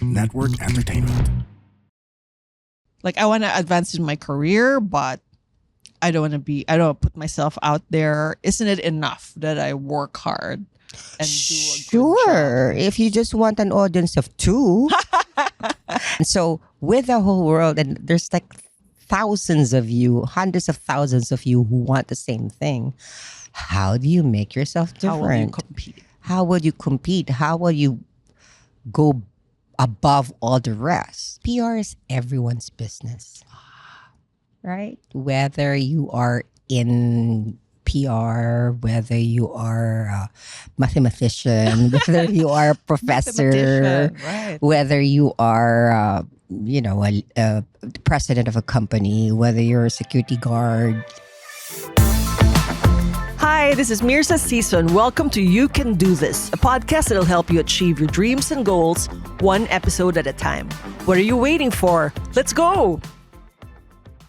Network Entertainment. Like, I want to advance in my career, but I don't want to put myself out there. Isn't it enough that I work hard and do a good Sure, if you just want an audience of two. And so with the whole world, and there's like thousands of you, hundreds of thousands of you who want the same thing, how do you make yourself job? How will you different? compete? How will you compete? How will you go above all the rest? PR is everyone's business, right? Whether you are in PR, whether you are a mathematician, whether you are a professor, Mathematician, right. whether you are, a president of a company, whether you're a security guard. Hi, this is Mirza Season. Welcome to You Can Do This, a podcast that'll help you achieve your dreams and goals one episode at a time. What are you waiting for? Let's go!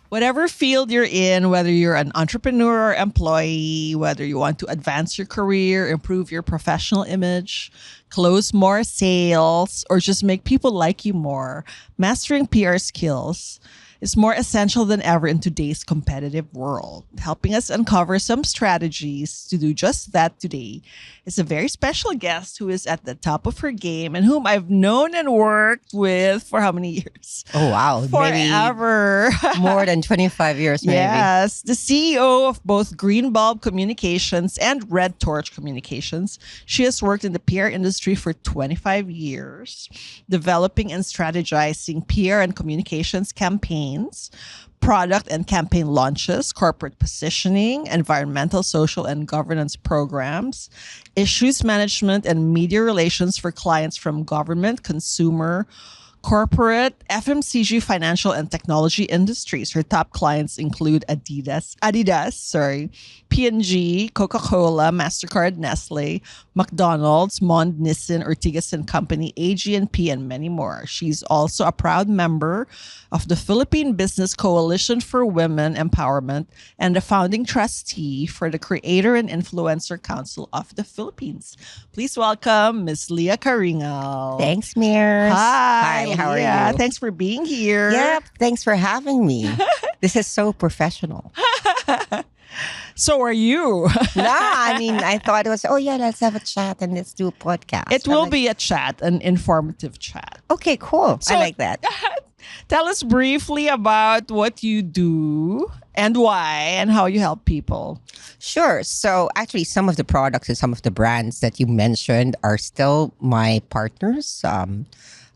Whatever field you're in, whether you're an entrepreneur or employee, whether you want to advance your career, improve your professional image, close more sales, or just make people like you more, mastering PR skills is more essential than ever in today's competitive world. Helping us uncover some strategies to do just that today is a very special guest who is at the top of her game and whom I've known and worked with for how many years? Oh, wow. Forever. Maybe more than 25 years, maybe. Yes, the CEO of both Green Bulb Communications and Red Torch Communications. She has worked in the PR industry for 25 years, developing and strategizing PR and communications campaigns, product and campaign launches, corporate positioning, environmental, social, and governance programs, issues management, and media relations for clients from government, consumer, corporate, FMCG, financial, and technology industries. Her top clients include Adidas, P&G, Coca-Cola, MasterCard, Nestle, McDonald's, Mond, Nissan, Ortigas and Company, AG&P, and many more. She's also a proud member of the Philippine Business Coalition for Women Empowerment and a founding trustee for the Creator and Influencer Council of the Philippines. Please welcome Ms. Leah Caringal. Thanks, Mirs. Hi, How are Leah. you? Thanks for being here. Yep. Thanks for having me. This is so professional. So are you. I thought it was, let's have a chat and let's do a podcast. It will be a chat, an informative chat. Okay, cool. So- I like that. Tell us briefly about what you do and why and how you help people. Sure. So actually, some of the products and some of the brands that you mentioned are still my partners.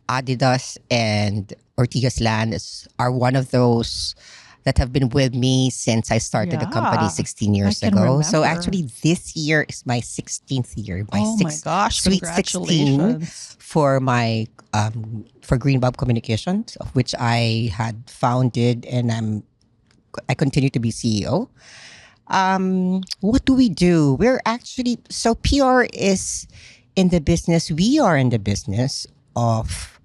Adidas and Ortigas are one of those that have been with me since I started the company Yeah, 16 years I can ago. So remember. actually, this year is my 16th year. Oh my gosh, sweet 16 congratulations. for my for Green Bulb Communications, of which I had founded, and I continue to be CEO. What do we do? We're actually, so PR is in the business. We are in the business of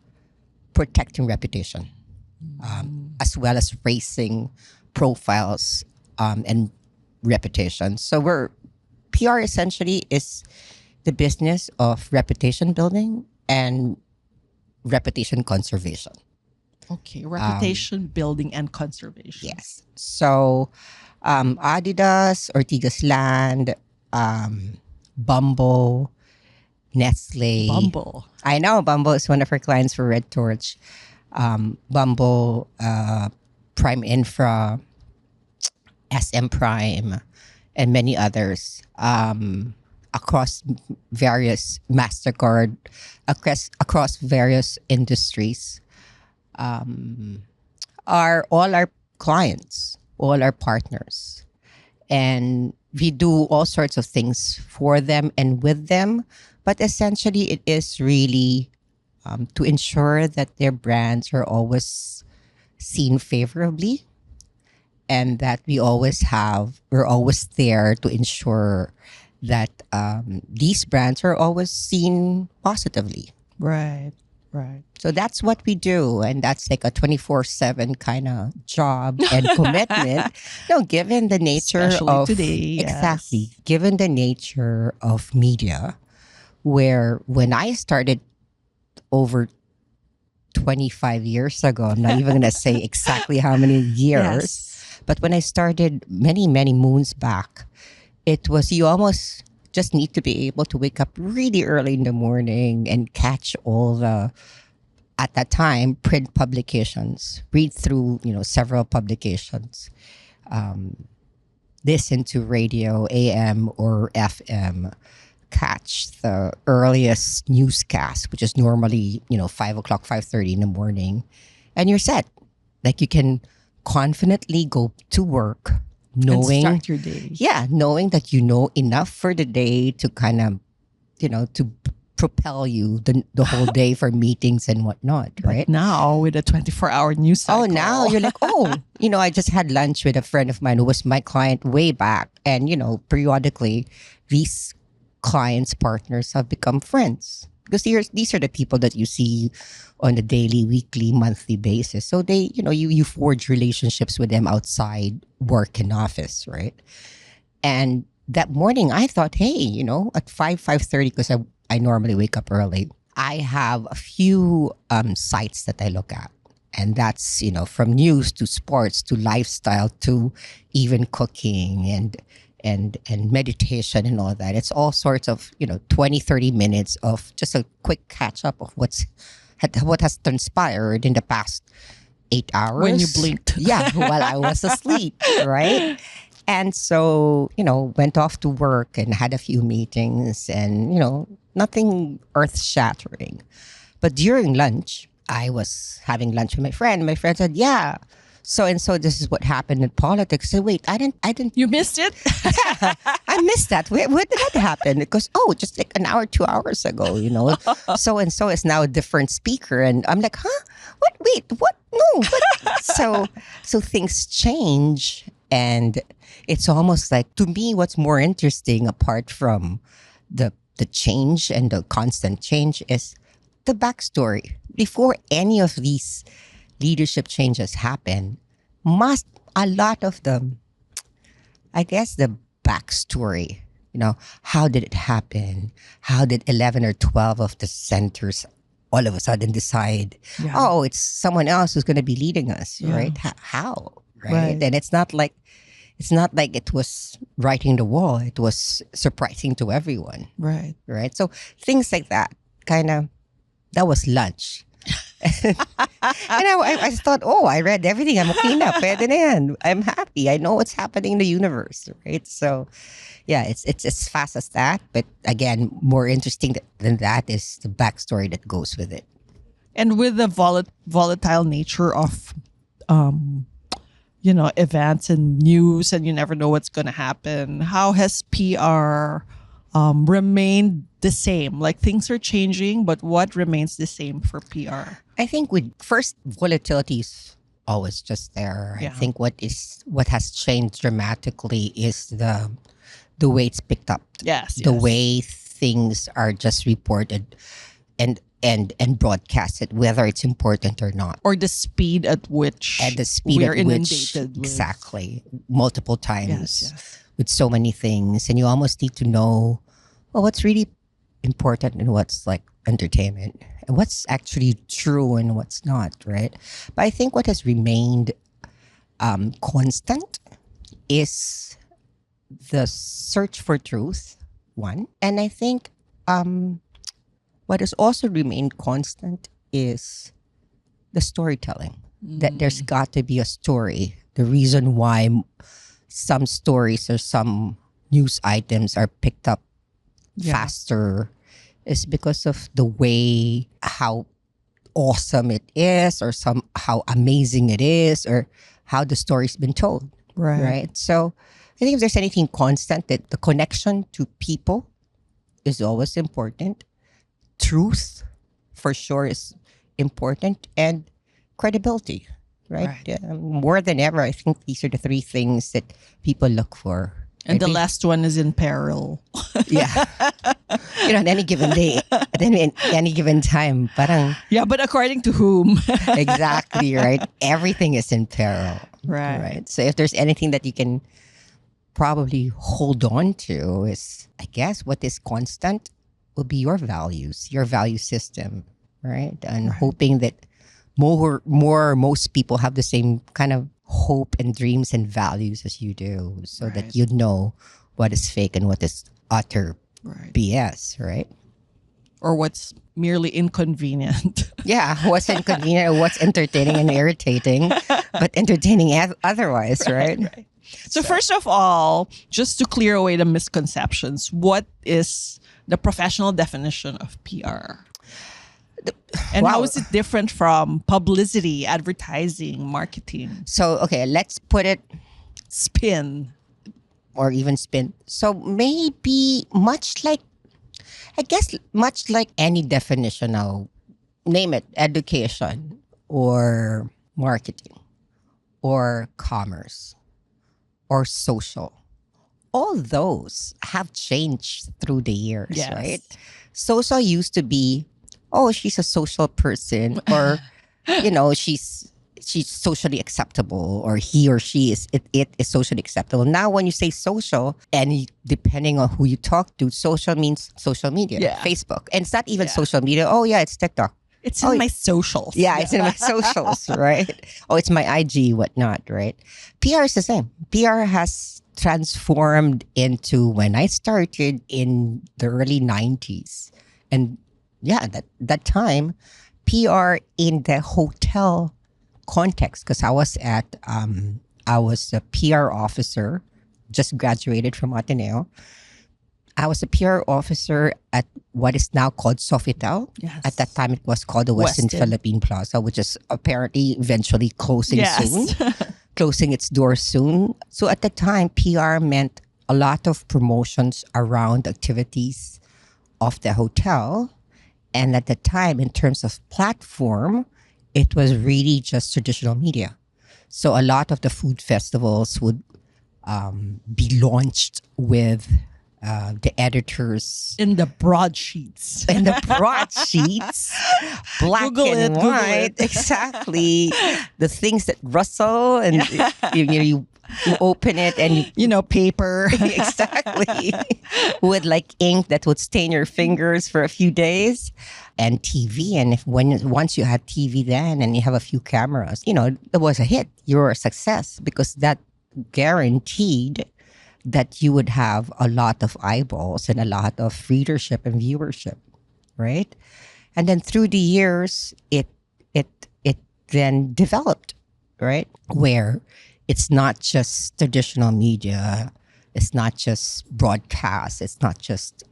protecting reputation, as well as raising profiles and reputation. So PR essentially is the business of reputation building and reputation conservation. Okay, reputation building and conservation. Yes. So Adidas, Ortigas Land, Bumble, Nestle. Bumble. I know Bumble is one of our clients for Red Torch. Bumble, Prime Infra, SM Prime, and many others across various MasterCard, across various industries, are all our clients, all our partners. And we do all sorts of things for them and with them. But essentially, it is really to ensure that their brands are always seen favorably, and that we're always there to ensure that these brands are always seen positively. Right, right. So that's what we do, and that's like a 24/7 kind of job and commitment. No, given the nature Especially of today, yes. exactly, given the nature of media, where when I started over 25 years ago. I'm not even going to say exactly how many years. Yes. But when I started many, many moons back, it was you almost just need to be able to wake up really early in the morning and catch all the, at that time, print publications, read through, several publications, listen to radio, AM or FM, catch the earliest newscast, which is normally, 5 o'clock, 5:30 in the morning, and you're set. Like you can confidently go to work knowing, and start your day. yeah, knowing that you know enough for the day to kind of, to propel you the whole day for meetings and whatnot, right? But now with a 24-hour news cycle. Oh, now you're like, I just had lunch with a friend of mine who was my client way back. And, periodically these clients, partners have become friends because these are the people that you see on a daily, weekly, monthly basis. So they, you forge relationships with them outside work and office, right? And that morning I thought, hey, at 5:30, because I normally wake up early, I have a few sites that I look at. And that's, from news to sports to lifestyle to even cooking and meditation and all that. It's all sorts of, 20, 30 minutes of just a quick catch up of what has transpired in the past 8 hours. When you blinked. Yeah, while I was asleep, right? And so, went off to work and had a few meetings and, nothing earth shattering. But during lunch, I was having lunch with my friend. My friend said, yeah, so and so this is what happened in politics. I said, wait, I didn't. You missed it? Yeah, I missed that. Where did that happen? Because, just like an hour, 2 hours ago, so and so is now a different speaker. And I'm like, huh? What? Wait, what? No. What? So things change. And it's almost like, to me, what's more interesting apart from the change and the constant change is the backstory. Before any of these leadership changes happen, a lot of them, I guess, the backstory, how did it happen? How did 11 or 12 of the centers all of a sudden decide, it's someone else who's going to be leading us, right? How? Right? And it's not like it was writing the wall. It was surprising to everyone. Right. Right. So things like that, that was lunch. And I thought, I read everything. I'm okay na. Pwede na yan. I'm happy. I know what's happening in the universe. Right. So yeah, it's as fast as that. But again, more interesting than that is the backstory that goes with it. And with the volatile nature of events and news, and you never know what's going to happen. How has PR remained the same? Like things are changing, but what remains the same for PR? I think volatility is always just there. Yeah. I think what has changed dramatically is the way it's picked up. Yes. The way things are just reported and broadcasted, whether it's important or not. Or the speed at which we're inundated with. Exactly. Multiple times. Yes. With so many things. And you almost need to know, what's really important and what's like entertainment. And what's actually true and what's not, right? But I think what has remained constant is the search for truth, one. And I think what has also remained constant is the storytelling. That there's got to be a story. The reason why some stories or some news items are picked up faster is because of the way how awesome it is, or how amazing it is, or how the story's been told. Right. So I think if there's anything constant, that the connection to people is always important. Truth, for sure, is important, and credibility, right? More than ever, I think these are the three things that people look for. And the last one is in peril. Yeah. On any given day, at any given time, parang... Yeah, but according to whom? Exactly, right? Everything is in peril. Right. So if there's anything that you can probably hold on to is, I guess, what is constant will be your values, your value system, right? And hoping that most people have the same kind of hope and dreams and values as you do, so Right. that you know what is fake and what is utter Right. BS, right? Or what's merely inconvenient. Yeah, what's inconvenient, what's entertaining and irritating, but entertaining otherwise, right? Right. So first of all, just to clear away the misconceptions, what is the professional definition of PR? And how Wow. is it different from publicity, advertising, marketing, So, okay, let's put it, spin? or even spin. So maybe much like, I guess, much like any definition now, name it, education or marketing or commerce or social. All those have changed through the years, Yes. right? Social used to be, oh, she's a social person, or she's socially acceptable, or he or she it is socially acceptable. Now, when you say social, and depending on who you talk to, social means social media, Yeah. Facebook, and it's not even Yeah. social media. Oh yeah, it's TikTok. It's in my socials. Yeah, it's in my socials, right? Oh, it's my IG, whatnot, right? PR is the same. PR has transformed into, when I started in the early 90s. And yeah, that time, PR in the hotel context, because I was a PR officer, just graduated from Ateneo. I was a PR officer at what is now called Sofitel. Yes. At that time, it was called the Western Westin. Philippine Plaza, which is apparently eventually closing soon, Yes. closing its doors soon. So at the time, PR meant a lot of promotions around activities of the hotel. And at the time, in terms of platform, it was really just traditional media. So a lot of the food festivals would be launched with the editors In the broadsheets. and the broadsheets, black Google and it, Google white, it. exactly. The things that rustle, and you open it and you, Paper. exactly, with like ink that would stain your fingers for a few days, and TV. And once you had TV then, and you have a few cameras, it was a hit. You were a success, because that guaranteed that you would have a lot of eyeballs and a lot of readership and viewership, right? And then through the years, it then developed, right? Where it's not just traditional media, it's not just broadcast, it's not just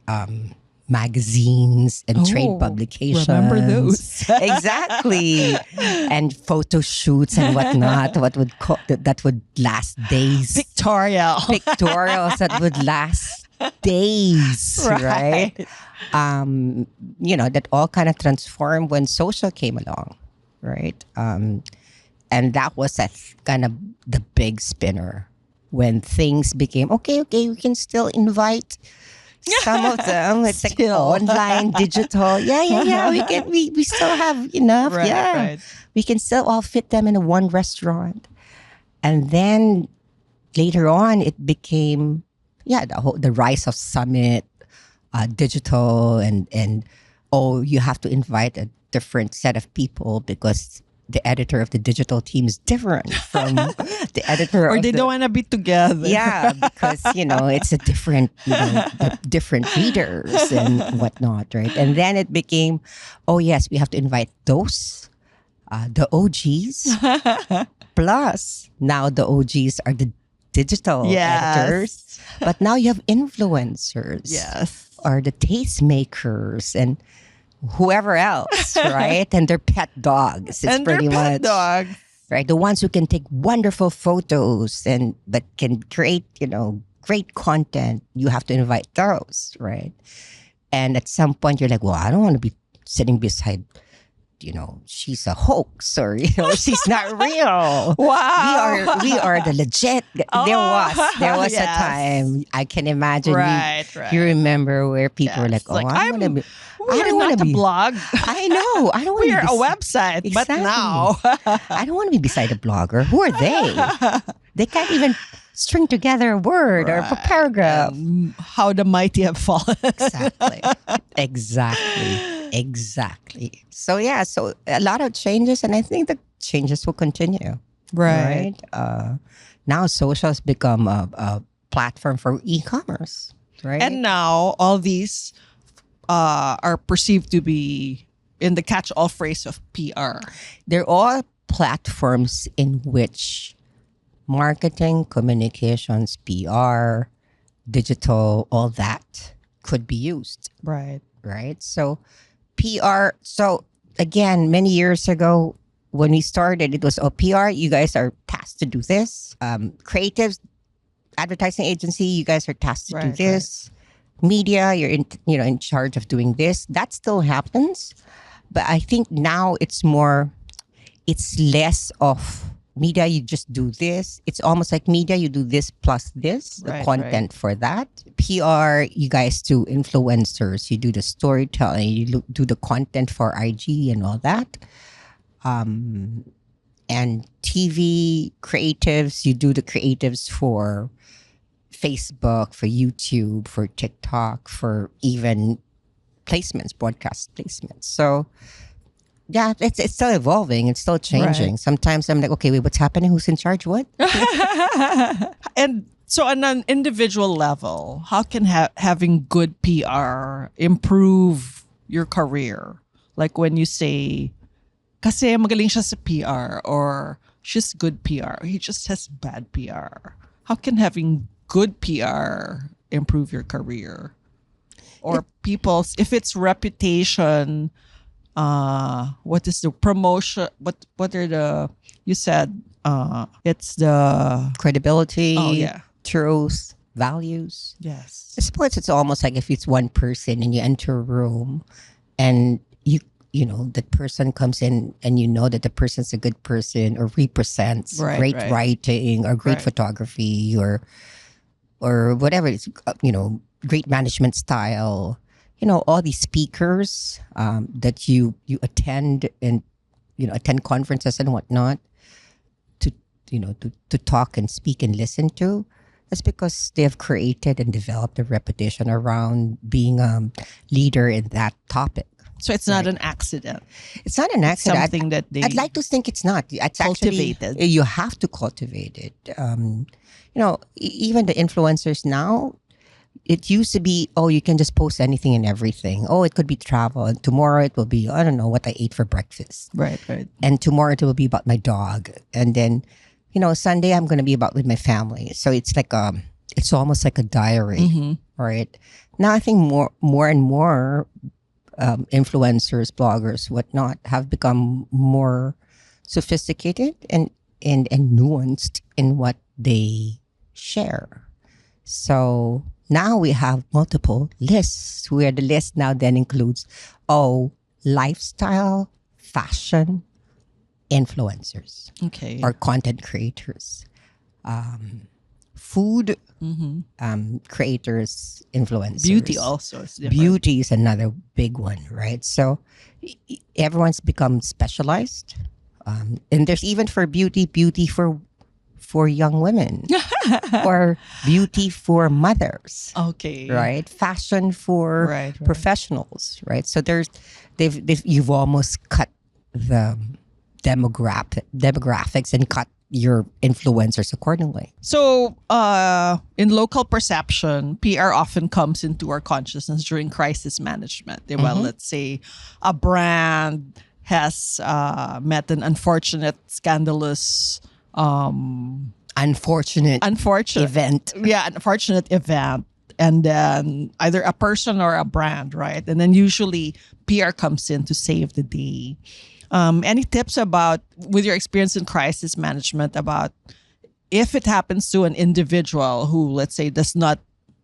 magazines and trade Oh, publications. remember those. Exactly. And photo shoots and whatnot, that would last days. Pictorial. Pictorials that would last days, right? That all kind of transformed when social came along, right? And that was kind of the big spinner, when things became, okay, we can still invite some of them. It's like Still. online, digital. Yeah. We still have enough. Right, yeah. right. We can still all fit them in one restaurant. And then later on, it became, the rise of Summit, digital, and you have to invite a different set of people, because the editor of the digital team is different from the editor Or of they the... don't want to be together. Yeah, because, it's a different, different readers and whatnot, right? And then it became, oh yes, we have to invite those, the OGs, plus now the OGs are the digital Yes. editors. But now you have influencers. Yes. Or the tastemakers and whoever else, right? And their pet dogs. It's And pretty their pet much dog. right. The ones who can take wonderful photos and but can create, great content. You have to invite those, right? And at some point, you're like, well, I don't want to be sitting beside, she's a hoax, or she's not real. Wow. We are the legit. There was a yes. time, I can imagine. Right. You remember where people were Yes. like, oh, I don't want to be. We are not a blog. I know. I don't want We to are be a website, but Exactly. now. I don't want to be beside a blogger. Who are they? They can't even string together a word or a Right. paragraph. And how the mighty have fallen. Exactly. Exactly. So yeah, so a lot of changes, and I think the changes will continue. Right. Now social has become a platform for e-commerce, right? And now all these are perceived to be in the catch-all phrase of PR. They're all platforms in which marketing, communications, PR, digital, all that could be used, Right. right? So PR, so again, many years ago when we started, it was, oh, PR, you guys are tasked to do this. Creatives, advertising agency, you guys are tasked to do Right, this. Media, you're in charge of doing this. That still happens. But I think now it's less of media, you just do this. It's almost like media, you do this plus this, the Right, content for that. PR, you guys do influencers, you do the storytelling, you do the content for IG and all that. And TV creatives, you do the creatives for Facebook, for YouTube, for TikTok, for even placements, broadcast placements. So yeah, it's still evolving. It's still changing. Right. Sometimes I'm like, okay, wait, what's happening? Who's in charge? What? And so on an individual level, how can having good PR improve your career? Like when you say, kasi magaling siya sa PR, or she's good PR, or he just has bad PR. How can having good PR improve your career? Or people's, if it's reputation, what is the promotion? What are the, you said, it's the Credibility, Oh, yeah. truth, values. Yes. I suppose it's almost like if it's one person and you enter a room and you know that person comes in and you know that the person's a good person or represents Right, great right. writing or great Right. photography or whatever it's great management style, all these speakers that you attend and attend conferences and whatnot to to talk and speak and listen to. That's because they have created and developed a reputation around being a leader in that topic. So it's not an accident. It's not an accident. Something that they I'd like to think it's not. It's cultivated. Actually, you have to cultivate it. Even the influencers now, it used to be, oh, you can just post anything and everything. Oh, it could be travel. And tomorrow it will be, I don't know, what I ate for breakfast. Right. And tomorrow it will be about my dog. And then, Sunday I'm going to be about with my family. So it's like it's almost like a diary, Mm-hmm. right? Now I think more and more influencers, bloggers, whatnot, have become more sophisticated and nuanced in what they share. So now we have multiple lists where the list now then includes lifestyle, fashion, influencers Okay. or content creators, food creators, influencers. Beauty also is different. Beauty is another big one, right? So everyone's become specialized, and there's even for beauty for young women, or beauty for mothers, Okay. right? Fashion for Right. professionals, right? So you've almost cut the demographics and cut your influencers accordingly. So, in local perception, PR often comes into our consciousness during crisis management. Well, let's say a brand has met an unfortunate, scandalous, Unfortunate event. Yeah, unfortunate event. And then either a person or a brand, right? And then usually PR comes in to save the day. Any tips with your experience in crisis management, about if it happens to an individual who, let's say, does not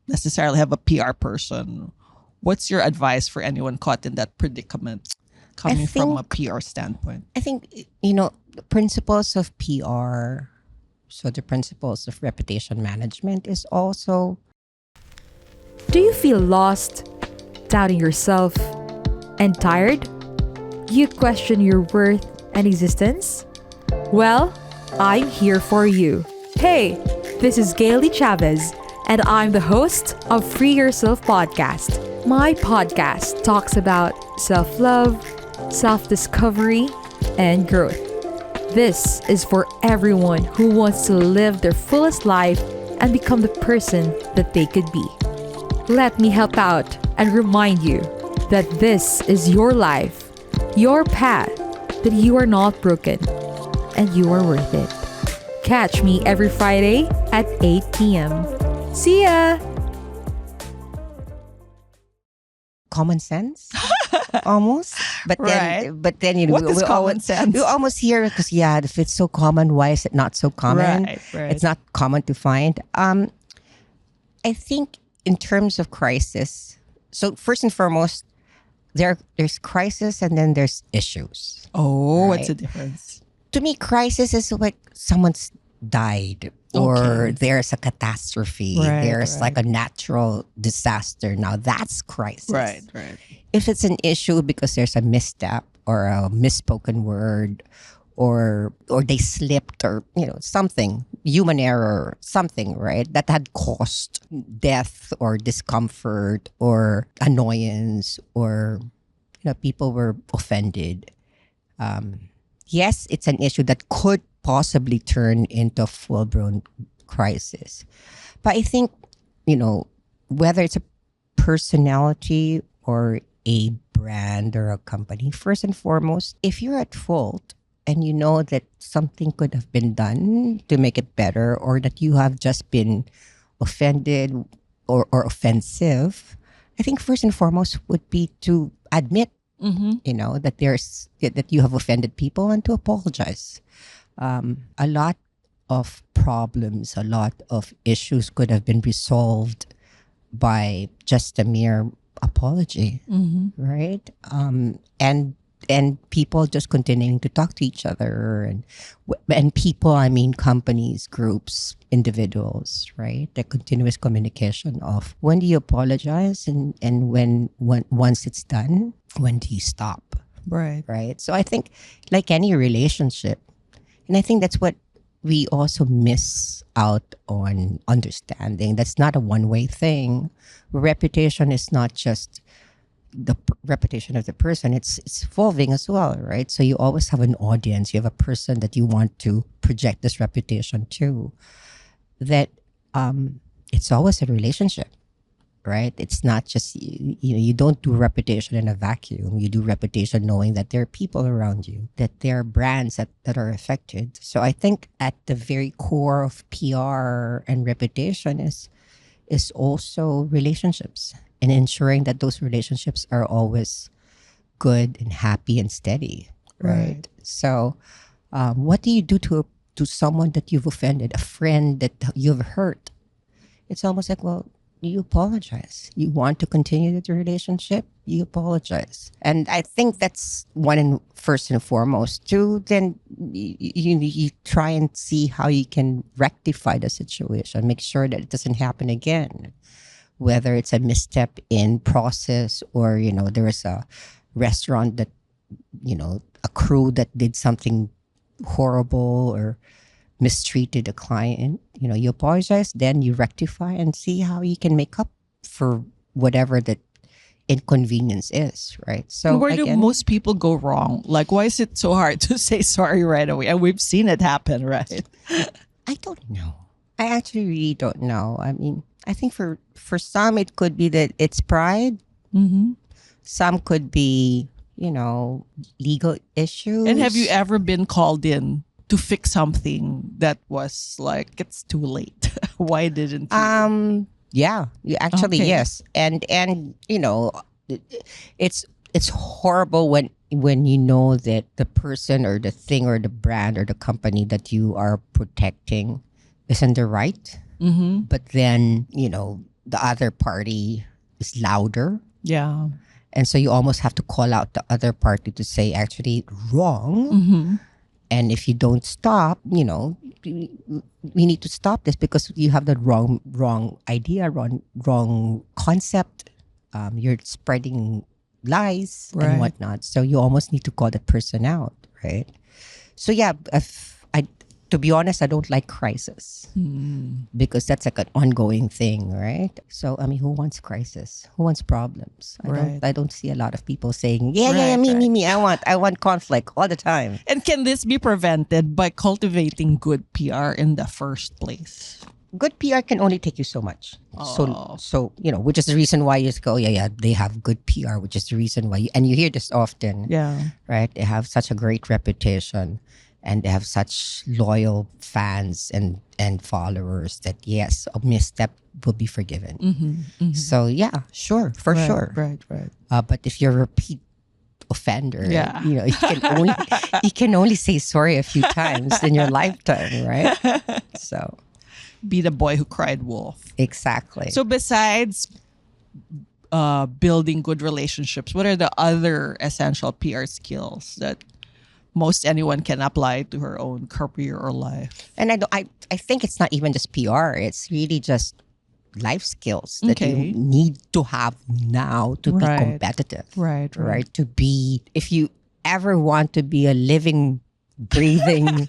necessarily have a PR person? What's your advice for anyone caught in that predicament coming from a PR standpoint? I think, the principles of PR, so the principles of reputation management is also... Do you feel lost, doubting yourself, and tired? You question your worth and existence? Well, I'm here for you. Hey, This is Gailey Chavez, and I'm the host of Free Yourself Podcast. My podcast talks about self-love, self-discovery, and growth. This is for everyone who wants to live their fullest life and become the person that they could be. Let me help out and remind you that this is your life, your path, that you are not broken, and you are worth it. Catch me every Friday at 8 p.m. See ya! Common sense, almost. But Right. then What is common sense? You almost hear it because if it's so common, why is it not so common? Right. It's not common to find. I think in terms of crisis, so first and foremost, there's crisis and then there's issues. Oh, what's Right. the difference? To me, crisis is like someone's died or Okay. there's a catastrophe. Right, There's like a natural disaster. Now that's crisis. Right. If it's an issue because there's a misstep or a misspoken word or they slipped or something, human error, something, right, that had caused death or discomfort or annoyance or people were offended. Yes, it's an issue that could possibly turn into a full-blown crisis. But I think, whether it's a personality or a brand or a company, first and foremost, if you're at fault and you know that something could have been done to make it better or that you have just been offended or offensive, I think first and foremost would be to admit that you have offended people and to apologize. A lot of problems, a lot of issues could have been resolved by just a mere apology, right? And people just continuing to talk to each other and people, I mean companies, groups, individuals, right? The continuous communication of when do you apologize and when once it's done, when do you stop? Right. So I think like any relationship, and I think that's what we also miss out on understanding. That's not a one-way thing. Reputation is not just the reputation of the person, it's evolving as well, right? So you always have an audience, you have a person that you want to project this reputation to. That it's always a relationship, right? It's not just you don't do reputation in a vacuum. You do reputation knowing that there are people around you, that there are brands that are affected. So I think at the very core of PR and reputation is also relationships and ensuring that those relationships are always good and happy and steady, right? So what do you do to someone that you've offended, a friend that you've hurt? It's almost like, well, you apologize. You want to continue the relationship, you apologize. And I think that's one and first and foremost. Two, then you try and see how you can rectify the situation, make sure that it doesn't happen again. Whether it's a misstep in process or, there was a restaurant that, a crew that did something horrible or mistreated a client, you apologize, then you rectify and see how you can make up for whatever that inconvenience is, right? So where do again, most people go wrong? Like, why is it so hard to say sorry right away? And we've seen it happen, right? I don't know. I actually really don't know. I mean, I think for some it could be that it's pride. Some could be, legal issues. And have you ever been called in to fix something that was like, it's too late? Why didn't you? Yeah, actually, Okay. yes. And it's horrible when you know that the person or the thing or the brand or the company that you are protecting is in the right, but then the other party is louder, Yeah. and so you almost have to call out the other party to say actually wrong. And if you don't stop, we need to stop this because you have the wrong idea, wrong concept. You're spreading lies Right. and whatnot. So you almost need to call that person out, right? So yeah, to be honest, I don't like crisis because that's like an ongoing thing, right? So I mean, who wants crisis? Who wants problems? Right. I don't see a lot of people saying, yeah, me. I want conflict all the time. And can this be prevented by cultivating good PR in the first place? Good PR can only take you so much. So which is the reason why you just go, they have good PR, which is the reason why and you hear this often. Yeah. Right? They have such a great reputation and they have such loyal fans and followers that yes, a misstep will be forgiven. So yeah, sure, for sure. Right. But if you're a repeat offender, Yeah. you can only say sorry a few times in your lifetime, right? So Be the boy who cried wolf. exactly. So besides building good relationships, what are the other essential PR skills that most anyone can apply to her own career or life? And I think it's not even just PR. It's really just life skills that you need to have now to be Right. competitive. Right. To be, if you ever want to be a living, breathing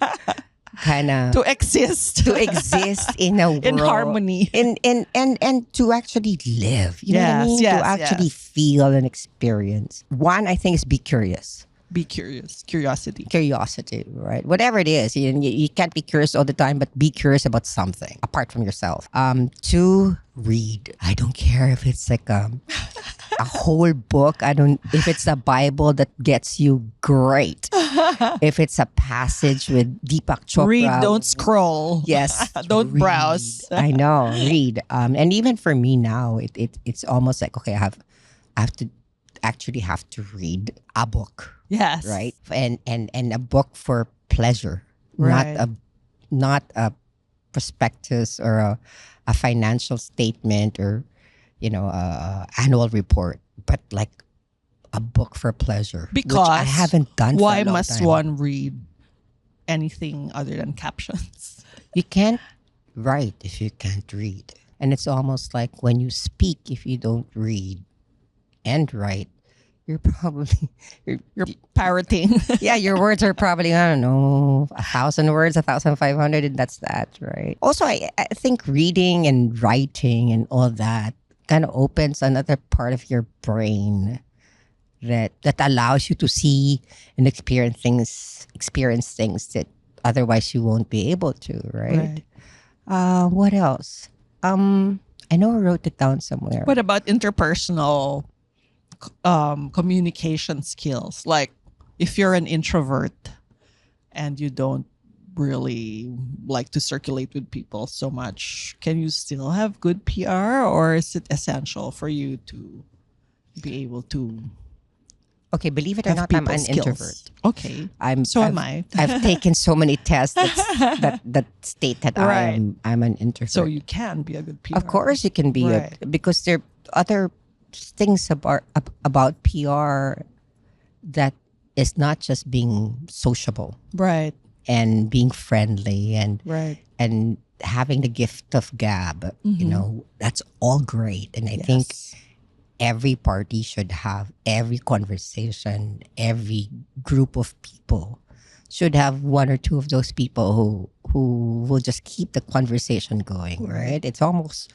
kind of To exist. to exist in a world In harmony. and to actually live. You know what I mean? Yes, to actually feel and experience. One, I think, is be curious. Be curious. Curiosity. Curiosity, right? Whatever it is, you can't be curious all the time, but be curious about something apart from yourself. Two, read. I don't care if it's like a whole book. If it's a Bible that gets you, great. If it's a passage with Deepak Chopra, Read, don't scroll. Yes, Don't read. browse. I know, read. And even for me now, it's almost like, okay, I have to actually have to read a book. Yes. Right, and a book for pleasure, Right. not a prospectus or a financial statement or a annual report, but like a book for pleasure. Because which I haven't done. For why a long must time. one read anything other than captions? You can't write if you can't read, and it's almost like when you speak, if you don't read and write, you're probably You're parroting. yeah, your words are probably, I don't know, 1,000 words, 1,500, and that's that, right? Also, I think reading and writing and all that kind of opens another part of your brain that allows you to see and experience things that otherwise you won't be able to, right? What else? I know I wrote it down somewhere. What about interpersonal communication skills? Like if you're an introvert and you don't really like to circulate with people so much, can you still have good PR, or is it essential for you to be able to Okay, believe it or have not, I'm people an skills? introvert. Okay. So am I. I've taken so many tests that state that Right. I'm an introvert. So you can be a good PR. Of course, you can be Right. because there are other things about PR that is not just being sociable Right. and being friendly and Right. having the gift of gab. That's all great, and I think Yes. every party should have, every conversation, every group of people should have one or two of those people who will just keep the conversation going, right? It's almost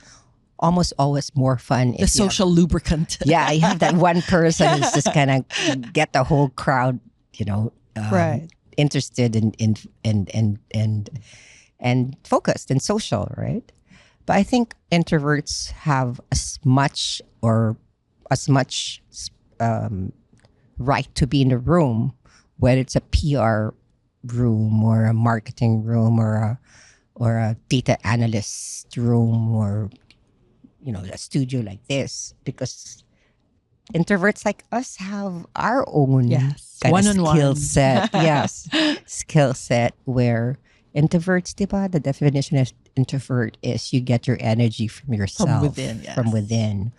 always more fun The if social lubricant. you have that one person who's just kind of get the whole crowd, Right. interested and focused and social, right? But I think introverts have as much right to be in a room, whether it's a PR room or a marketing room or a data analyst room or a studio like this, because introverts like us have our own Yes. kind of One-on-one. skill set. Yes, skill set where introverts, diba, the definition of introvert is you get your energy from yourself, within, yes. from within,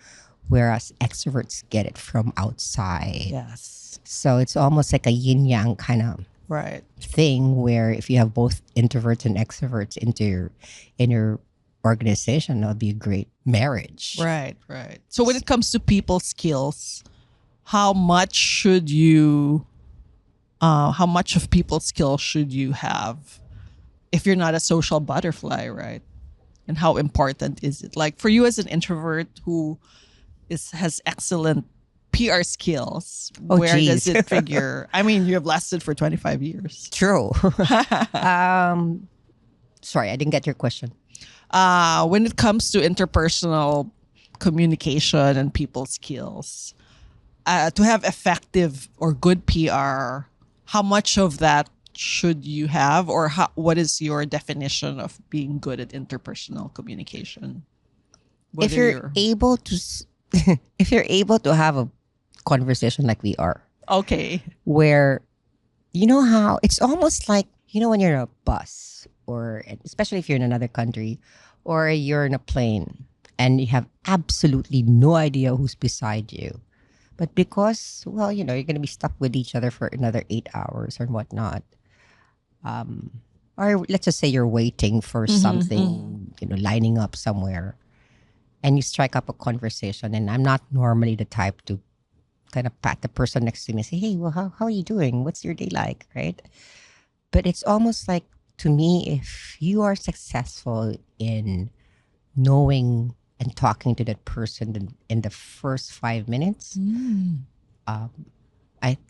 whereas extroverts get it from outside. Yes. So it's almost like a yin yang kind of Right. thing where if you have both introverts and extroverts in your organization, that'll be a great marriage. Right. So when it comes to people skills, how much of people skills should you have if you're not a social butterfly, right? And how important is it? Like for you as an introvert who has excellent PR skills, Oh, where does geez. it figure? I mean, you have lasted for 25 years. True. Sorry, I didn't get your question. When it comes to interpersonal communication and people skills, to have effective or good PR, how much of that should you have, or what is your definition of being good at interpersonal communication? If you're able to, if you're able to have a conversation like we are, okay, where you know how it's almost like, you know, when you're in a bus, or especially if you're in another country, or you're in a plane and you have absolutely no idea who's beside you, but because, well, you know, you're going to be stuck with each other for another 8 hours or whatnot, or let's just say you're waiting for something, you know, lining up somewhere, and you strike up a conversation. And I'm not normally the type to kind of pat the person next to me and say, hey, well, how are you doing? What's your day like? Right? But it's almost like, to me, if you are successful in knowing and talking to that person in the first 5 minutes,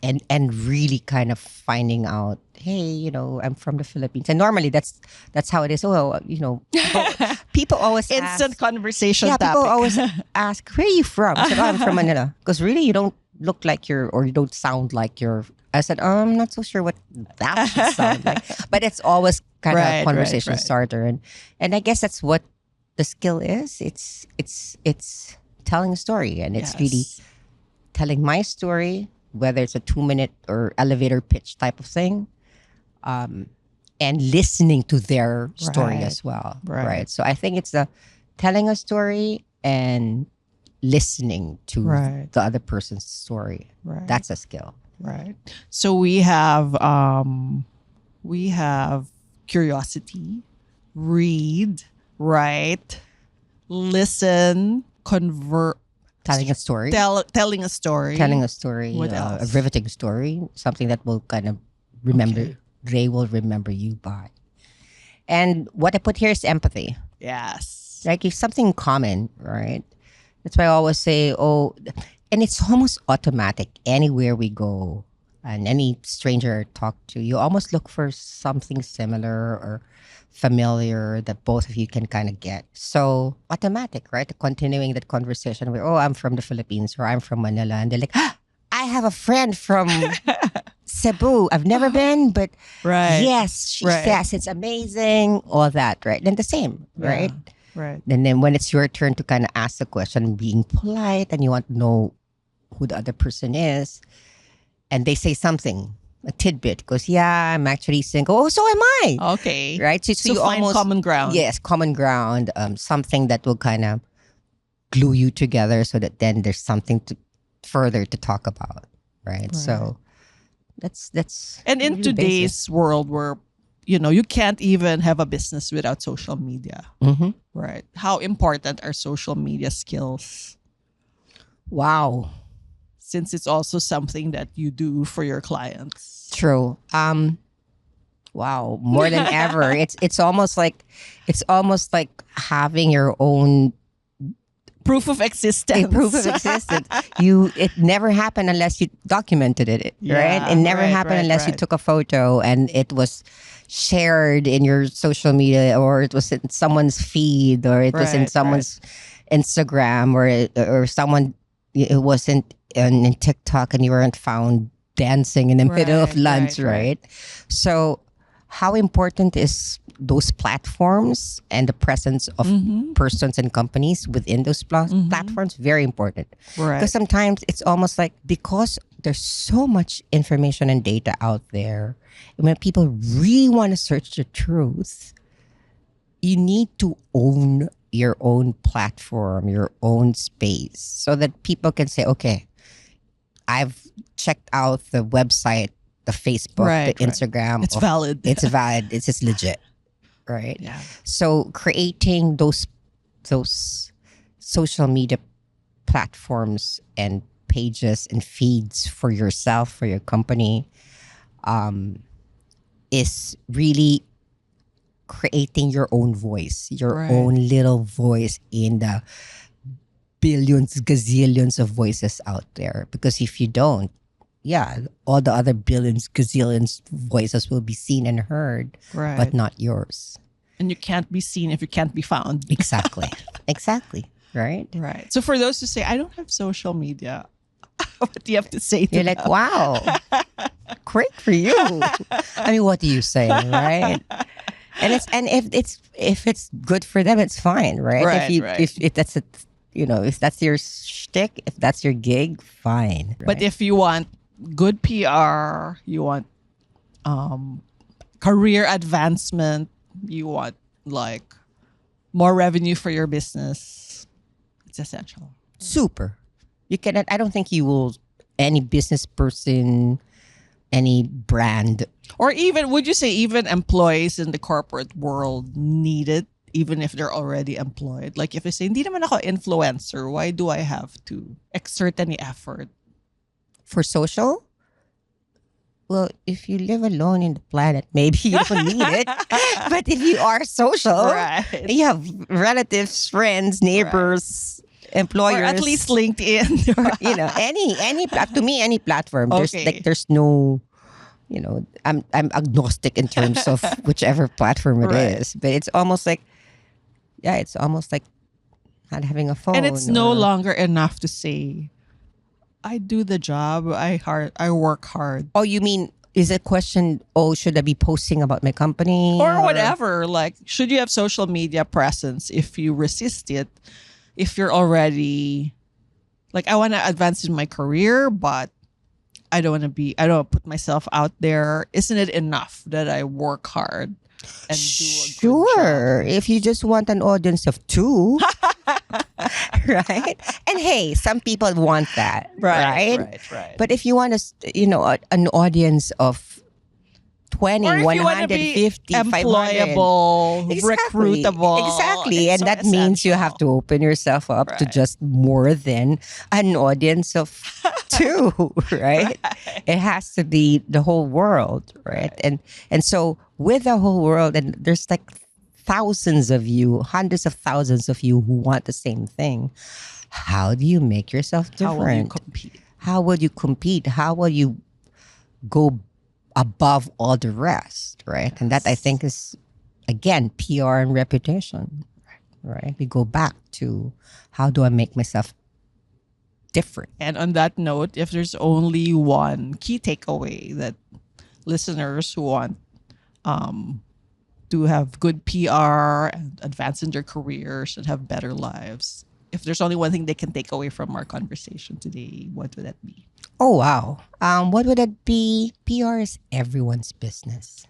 and really kind of finding out, hey, you know, I'm from the Philippines, and normally that's how it is. Oh, you know, people always instant ask, conversation yeah, topic. people always ask, where are you from? I said, oh, I'm from Manila, because really you don't look like or you don't sound like you're. I said, I'm not so sure what that should sound like, but it's always kind of a conversation starter, and I guess that's what the skill is. It's telling a story, and it's really telling my story, whether it's a 2-minute or elevator pitch type of thing, and listening to their story as well. Right. So I think it's the telling a story and listening to the other person's story. Right. That's a skill. Right. So we have curiosity, read, write, listen, convert, Telling a story. telling a story. Telling a story. What A else? riveting story. Something that will kind of remember. They will remember you by. And what I put here is empathy. Yes. Like if something common, right? That's why I always say, oh, and it's almost automatic. Anywhere we go and any stranger I talk to, you almost look for something similar or familiar that both of you can kind of get. So automatic, right? Continuing that conversation where, oh, I'm from the Philippines or I'm from Manila. And they're like, ah, I have a friend from Cebu. I've never been, but yes, she says it's amazing. All that, right? And the same, right? Right. And then when it's your turn to kind of ask the question, being polite, and you want to know who the other person is, and they say something, a tidbit, goes, yeah, I'm actually single. Oh, so am I. Okay. Right? So you find almost, common ground. Yes, common ground, something that will kind of glue you together so that then there's something further to talk about. Right? So that's and in really today's basic. world where, you know, you can't even have a business without social media. Mm-hmm. Right. How important are social media skills? Wow. Since it's also something that you do for your clients. True. Wow, more than ever. It's almost like having your own Proof of existence. proof of existence. It never happened unless you documented it, right? It never happened unless you took a photo and it was shared in your social media, or it was in someone's feed, or it was in someone's Instagram, or someone, it wasn't in TikTok and you weren't found dancing in the middle of lunch, right? So how important is those platforms and the presence of persons and companies within those platforms? Very important. Right. Because sometimes it's almost like, because there's so much information and data out there, and when people really want to search the truth, you need to own your own platform, your own space, so that people can say, okay, I've checked out the website, the Facebook, the Instagram. It's valid. It's valid. It's just legit. Right? Yeah. So creating those social media platforms and pages and feeds for yourself, for your company, is really creating your own voice, your Right. own little voice in the billions, gazillions of voices out there. Because if you don't, yeah, all the other billions, gazillions voices will be seen and heard, Right. but not yours. And you can't be seen if you can't be found. Exactly. Exactly. Right? Right. So for those who say, I don't have social media, what do you have to say to You're like, them? wow, great for you. I mean, what do you say, right? And if it's good for them, it's fine, right? Right, if that's a, if that's your shtick, if that's your gig, fine. But right? if you want good PR, you want career advancement, you want like more revenue for your business, it's essential. super, you cannot. I don't think you will. Any business person, any brand. Or even, would you say even employees in the corporate world need it, even if they're already employed? Like if they say, hindi naman ako influencer, why do I have to exert any effort? For social? Well, if you live alone in the planet, maybe you don't need it. But if you are social, Right. you have relatives, friends, neighbors, employers, Or at least LinkedIn. to me, any platform. Okay. There's no, I'm agnostic in terms of whichever platform it Right. is. But it's almost like not having a phone. And it's no or- longer enough to say, I do the job, I work hard. Oh, you mean, is it question, oh, should I be posting about my company? Or whatever. Like, should you have social media presence if you resist it? If you're already, like, I want to advance in my career, but I don't want to put myself out there. Isn't it enough that I work hard and do a good Sure. job? If you just want an audience of 2, right? And hey, some people want that, right? Right. But if you want an audience of 20, Or if you want to be 150, 500. employable, Exactly. recruitable. Exactly. it's And so that means you have essential. to open yourself up to Right. just more than an audience of 2, right? It has to be the whole world, right? And so with the whole world, and there's like thousands of you, hundreds of thousands of you who want the same thing. How do you make yourself different? How will you compete? How will you compete? How will you go above all the rest, right? And that I think is, again, PR and reputation, right? We go back to how do I make myself different? And on that note, if there's only one key takeaway that listeners who want to have good PR and advance in their careers and have better lives, if there's only one thing they can take away from our conversation today, what would that be? Oh, wow. What would it be? PR is everyone's business,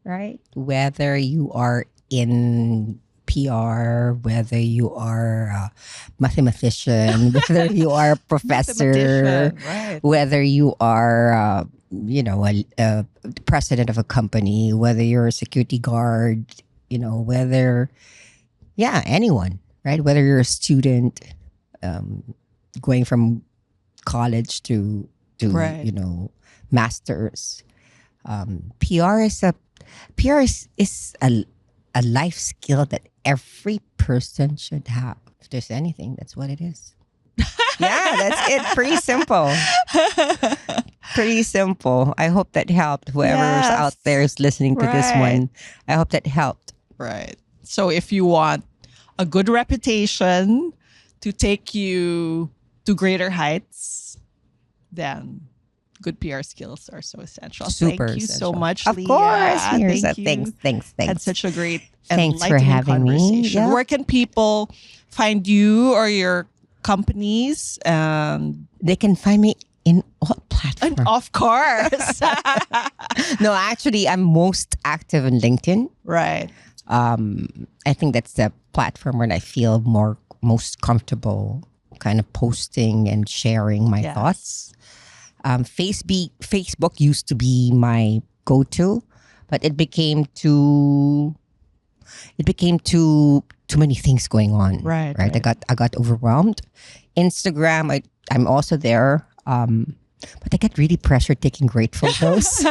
right? Whether you are in PR, whether you are a mathematician, whether you are a professor, Mathematician, right. whether you are, a president of a company, whether you're a security guard, anyone, right? Whether you're a student, going from college to Right. masters. PR is a life skill that every person should have. If there's anything, that's what it is. Yeah, that's it. Pretty simple. Pretty simple. I hope that helped. Whoever's Yes. out there is listening to this Right. one. I hope that helped. Right. So if you want a good reputation to take you to greater heights, then good PR skills are so essential. Super Thank you so essential. much, Of Leah. course. Here's Thank a you. thanks. Had such a great Thanks for enlightening having me. conversation. Yeah. Where can people find you or your companies? And They can find me in all platforms. of course. No, actually, I'm most active in LinkedIn. Right. I think that's the platform where I feel most comfortable kind of posting and sharing my Yes. thoughts. Facebook used to be my go-to, but it became too many things going on. Right. I got overwhelmed. Instagram, I'm also there. But I get really pressure taking great photos.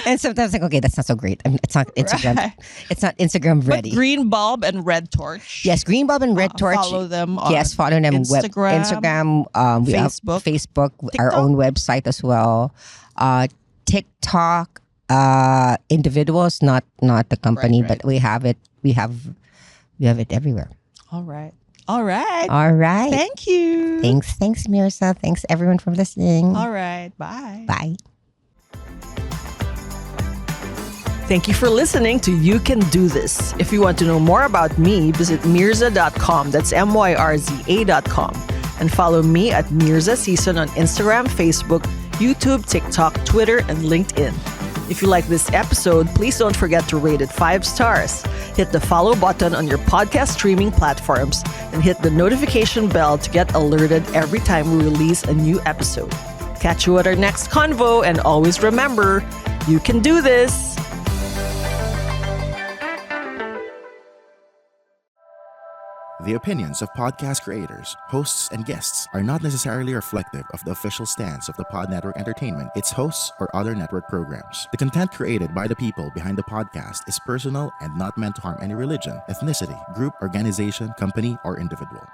And sometimes like, okay, that's not so great. It's not Instagram. Right. It's not Instagram ready. But Green Bulb and Red Torch. Yes, Green Bulb and Red Torch. Follow them on Yes, follow them. Instagram, we have Facebook, Facebook, our TikTok? own website as well. TikTok, individuals, not the company, Right. but we have it. We have it everywhere. All right. All right. All right. Thank you. Thanks, Mirza. Thanks everyone for listening. All right. Bye. Bye. Thank you for listening to You Can Do This. If you want to know more about me, visit mirza.com. That's MYRZA.com. And follow me at Mirza Season on Instagram, Facebook, YouTube, TikTok, Twitter, and LinkedIn. If you like this episode, please don't forget to rate it 5 stars. Hit the follow button on your podcast streaming platforms and hit the notification bell to get alerted every time we release a new episode. Catch you at our next convo, and always remember, you can do this. The opinions of podcast creators, hosts, and guests are not necessarily reflective of the official stance of the Pod Network Entertainment, its hosts, or other network programs. The content created by the people behind the podcast is personal and not meant to harm any religion, ethnicity, group, organization, company, or individual.